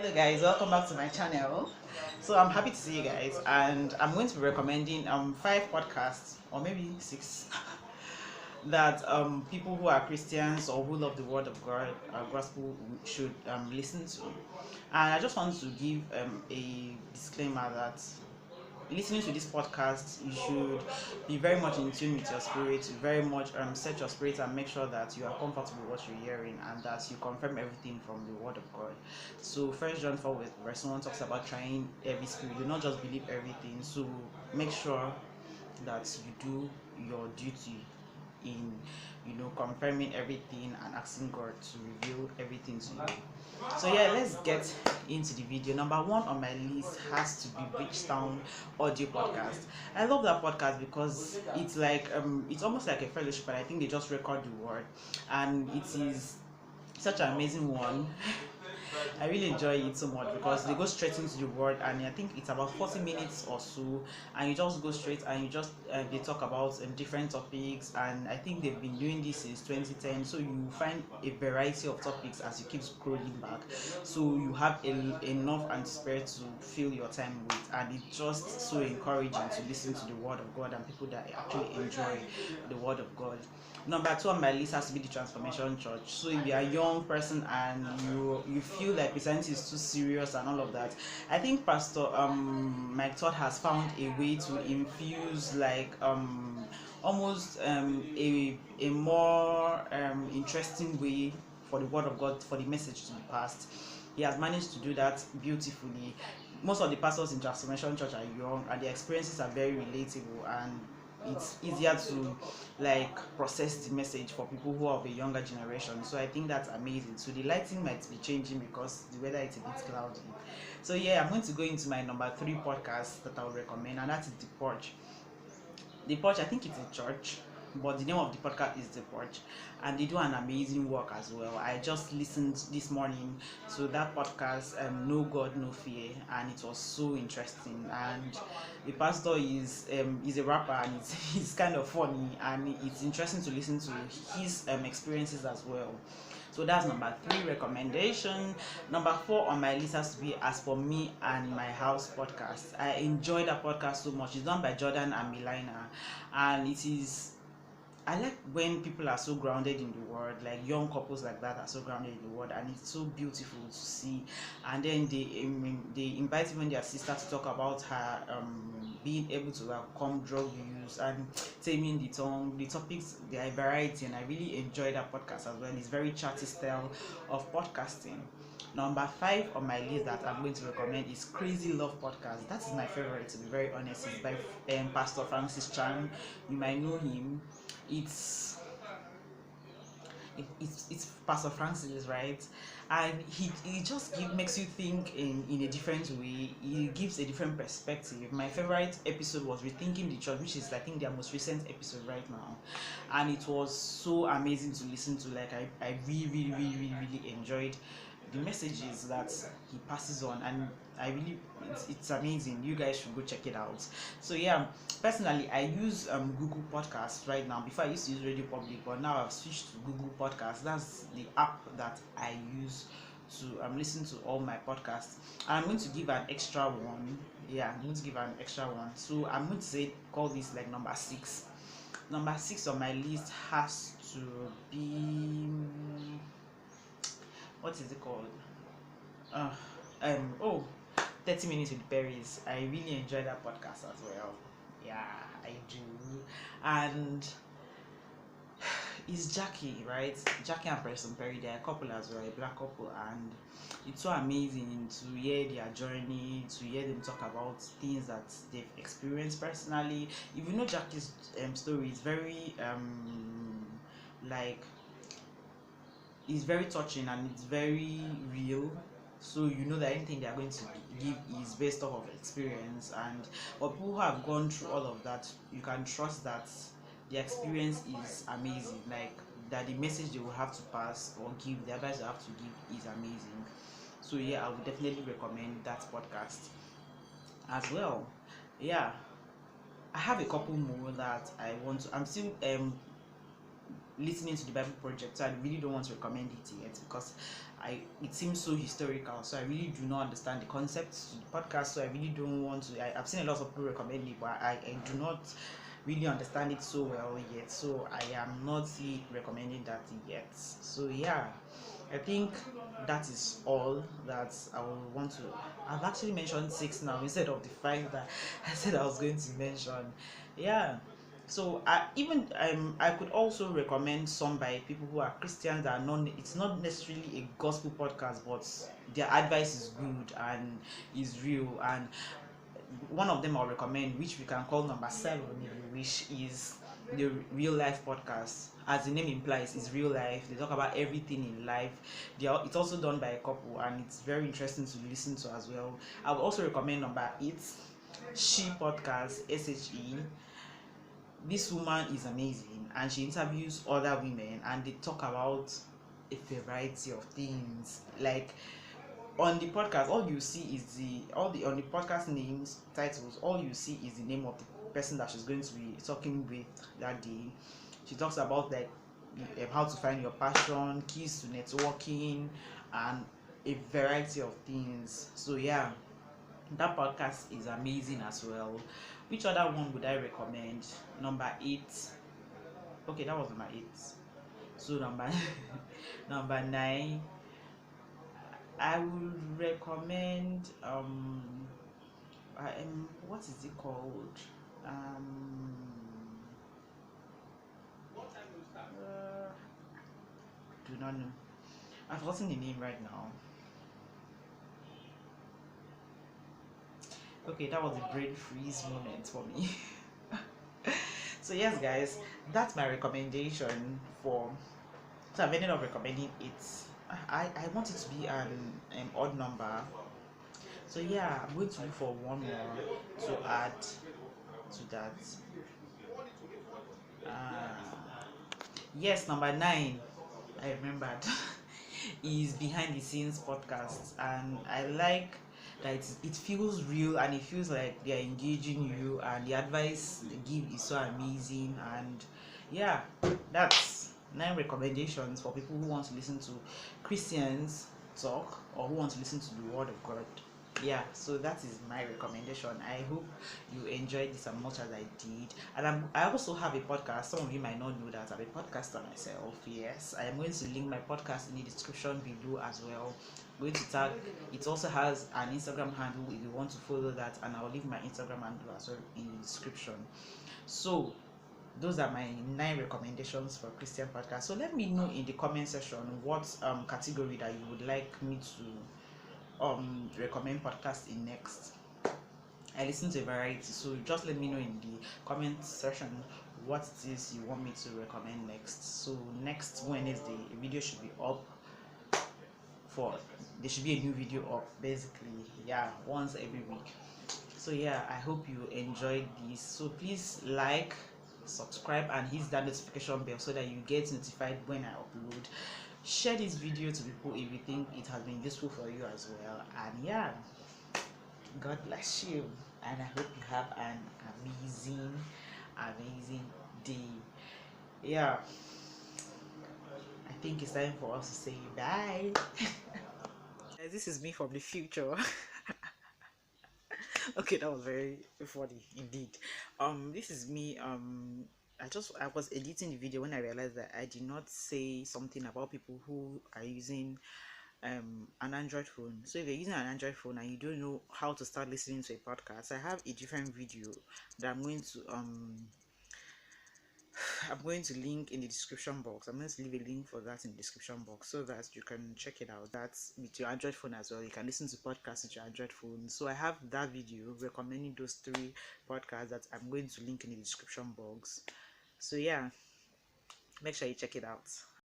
Hello guys, welcome back to my channel. So I'm happy to see you guys, and I'm going to be recommending five podcasts or maybe six that people who are Christians or who love the Word of God, gospel, should listen to. And I just want to give a disclaimer that listening to this podcast, you should be very much in tune with your spirit, very much set your spirit and make sure that you are comfortable with what you're hearing and that you confirm everything from the Word of God. So First John 4 verse 1 talks about trying every spirit. Do not just believe everything. So make sure that you do your duty in confirming everything and asking God to reveal everything to you. So yeah, let's get into the video. Number one on my list has to be Bridgetown audio podcast. I love that podcast because it's like it's almost like a fellowship, and I think they just record the word, and it is such an amazing one. I really enjoy it so much because they go straight into the word, and I think it's about 40 minutes or so, and you just go straight and you just they talk about different topics, and I think they've been doing this since 2010. So you find a variety of topics as you keep scrolling back, so you have enough and spare to fill your time with, and it's just so encouraging to listen to the word of God and people that actually enjoy the word of God. Number two on my list has to be the Transformation Church. So if you're a young person and you feel like Christianity is too serious and all of that, I think Pastor Mike Todd has found a way to infuse like almost a more interesting way for the word of God, for the message to be passed. He has managed to do that beautifully. Most of the pastors in Transformation Church are young, and their experiences are very relatable, and it's easier to like process the message for people who are of a younger generation. So I think that's amazing. So the lighting might be changing because the weather is a bit cloudy. So yeah, I'm going to go into my number three podcast that I would recommend, and that is The Porch. The Porch, I think it's a church, but the name of the podcast is The Porch, and they do an amazing work as well. I just listened this morning to that podcast, No God No Fear, and it was so interesting. And the pastor is a rapper, and it's kind of funny, and it's interesting to listen to his experiences as well. So that's number three recommendation. Number four on my list has to be As For Me and My House podcast. I enjoy that podcast so much. It's done by Jordan and Milena, and I like when people are so grounded in the word, like young couples like that are so grounded in the word, and it's so beautiful to see. And then they invite even their sister to talk about her being able to overcome drug use and taming the tongue. The topics, there are variety, and I really enjoy that podcast as well. It's very chatty style of podcasting. Number five on my list that I'm going to recommend is Crazy Love Podcast. That is my favorite, to be very honest. It's by Pastor Francis Chan. You might know him. It's Pastor Francis, right? And he just makes you think in a different way. He gives a different perspective. My favorite episode was Rethinking the Church, which is I think their most recent episode right now, and it was so amazing to listen to. Like I really enjoyed the messages that he passes on, and I really it's amazing. You guys should go check it out. So yeah, personally I use Google Podcasts right now. Before I used to use Radio Public, but now I've switched to Google Podcasts. That's the app that I use to listen to all my podcasts. And I'm going to give an extra one. Yeah, I'm going to give an extra one. So I'm going to call this like number six. Number six on my list has to be, what is it called? Uh, oh, 30 Minutes with Berries. I really enjoy that podcast as well. Yeah, I do. And it's Jackie, right? Jackie and Preston Perry, they're a couple as well, a black couple, and it's so amazing to hear their journey, to hear them talk about things that they've experienced personally. If you know Jackie's story, it's very like it's very touching and it's very real. So you know that anything they are going to give is based off of experience, and for people who have gone through all of that, you can trust that the experience is amazing. Like that the message they will have to pass or give, the advice they have to give is amazing. So yeah, I would definitely recommend that podcast as well. Yeah, I have a couple more that I want to. I'm still listening to the Bible Project, so I really don't want to recommend it yet because it seems so historical. So I really do not understand the concepts of the podcast. So I really don't want to. I've seen a lot of people recommend it, but I do not really understand it so well yet. So I am not recommending that yet. So yeah, I think that is all that I will want to. I've actually mentioned 6 now instead of the 5 that I said I was going to mention. Yeah. So I could also recommend some by people who are Christians that are not. It's not necessarily a gospel podcast, but their advice is good and is real. And one of them I'll recommend, which we can call number 7, which is the real life podcast. As the name implies, it's real life. They talk about everything in life. It's also done by a couple, and it's very interesting to listen to as well. I would also recommend number 8, She Podcast, SHE. This woman is amazing, and she interviews other women, and they talk about a variety of things. Like on the podcast, all you see is on the podcast names titles, all you see is the name of the person that she's going to be talking with that day. She talks about like how to find your passion, keys to networking, and a variety of things. So yeah, that podcast is amazing as well. Which other one would I recommend? Number 8. Okay, that was number 8. So number 9, I would recommend what is it called? Do not know. I've forgotten the name right now. Okay, that was a brain freeze moment for me. So yes, guys, that's my recommendation for. So I've ended up recommending it. I want it to be an odd number. So yeah, I'm going to look for one more to add to that. Yes, number 9, I remembered, is behind the scenes podcast, and I like that it feels real and it feels like they're engaging you, and the advice they give is so amazing. And yeah, that's 9 recommendations for people who want to listen to Christians talk or who want to listen to the Word of God. Yeah, so that is my recommendation. I hope you enjoyed this as much as I did. And I also have a podcast. Some of you might not know that I'm a podcaster myself. Yes, I am going to link my podcast in the description below as well. I'm going to tag it. Also has an Instagram handle if you want to follow that, and I'll leave my Instagram handle as well in the description. So those are my 9 recommendations for Christian podcast. So let me know in the comment section what category that you would like me to recommend podcast in next. I listen to a variety, so just let me know in the comment section what it is you want me to recommend next. So next Wednesday a video should be up. There should be a new video up basically, yeah, once every week. So yeah, I hope you enjoyed this. So please like, subscribe, and hit that notification bell so that you get notified when I upload. Share this video to people if you think it has been useful for you as well. And yeah, God bless you, and I hope you have an amazing day. Yeah, I think it's time for us to say bye. This is me from the future. Okay, that was very funny indeed. This is me. I was editing the video when I realized that I did not say something about people who are using an Android phone. So if you're using an Android phone and you don't know how to start listening to a podcast, I have a different video that I'm going to link in the description box. I'm going to leave a link for that in the description box so that you can check it out. That's with your Android phone as well. You can listen to podcasts with your Android phone. So I have that video recommending those 3 podcasts that I'm going to link in the description box. So yeah, make sure you check it out.